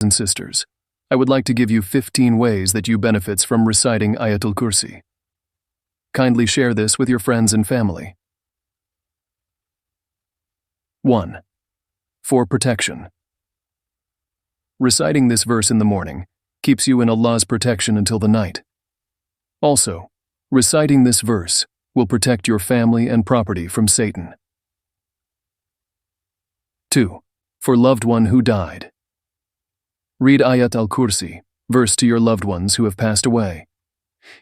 and sisters, I would like to give you 15 ways that you benefits from reciting Ayatul Kursi. Kindly share this with your friends and family. 1. For protection. Reciting this verse in the morning keeps you in Allah's protection until the night. Also, reciting this verse will protect your family and property from Satan. 2. For loved one who died. Read Ayat al Kursi, verse to your loved ones who have passed away.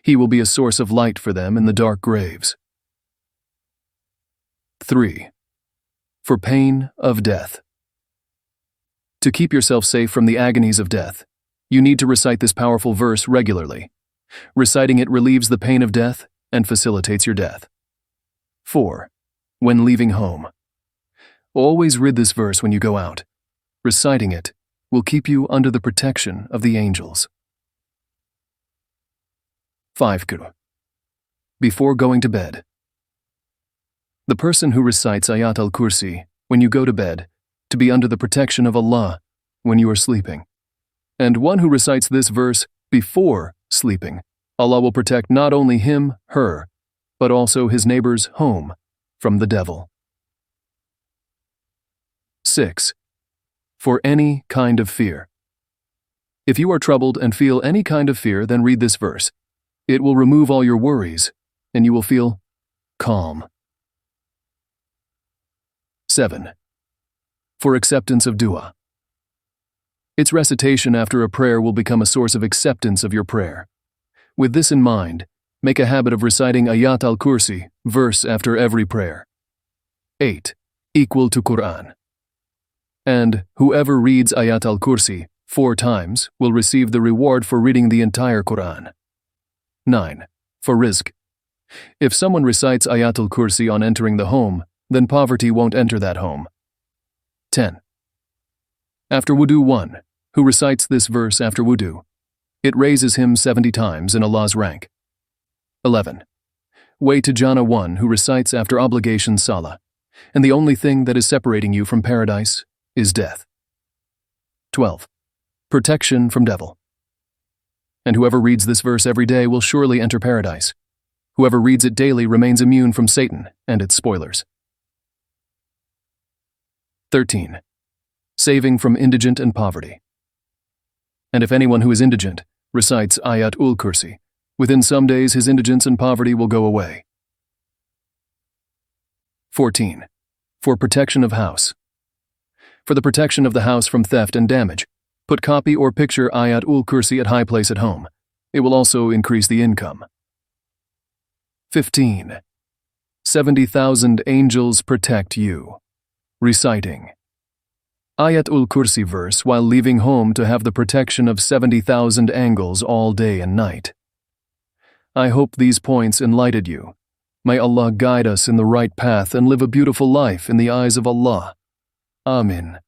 He will be a source of light for them in the dark graves. 3. For pain of death. To keep yourself safe from the agonies of death, you need to recite this powerful verse regularly. Reciting it relieves the pain of death and facilitates your death. 4. When leaving home. Always read this verse when you go out. Reciting it will keep you under the protection of the angels. 5. Before going to bed. The person who recites Ayat al Kursi when you go to bed to be under the protection of Allah when you are sleeping. And one who recites this verse before sleeping, Allah will protect not only him, her, but also his neighbor's home from the devil. 6. For any kind of fear. If you are troubled and feel any kind of fear, then read this verse. It will remove all your worries, and you will feel calm. 7. For acceptance of dua. Its recitation after a prayer will become a source of acceptance of your prayer. With this in mind, make a habit of reciting Ayat al Kursi, verse after every prayer. 8. Equal to Quran. And whoever reads Ayat al Kursi 4 times will receive the reward for reading the entire Quran. 9. For rizq. If someone recites Ayatul Kursi on entering the home, then poverty won't enter that home. 10. After wudu 1, who recites this verse after wudu, it raises him 70 times in Allah's rank. 11. Way to Jannah 1, who recites after obligation salah, and the only thing that is separating you from paradise is death. 12. Protection from devil. And whoever reads this verse every day will surely enter paradise. Whoever reads it daily remains immune from Satan and its spoilers. 13. Saving from indigent and poverty. And if anyone who is indigent recites Ayatul Kursi, within some days his indigence and poverty will go away. 14. For protection of house. For the protection of the house from theft and damage, put copy or picture Ayatul Kursi at high place at home. It will also increase the income. 15. 70,000 angels protect you. Reciting Ayatul Kursi verse while leaving home to have the protection of 70,000 angels all day and night. I hope these points enlightened you. May Allah guide us in the right path and live a beautiful life in the eyes of Allah. Amin.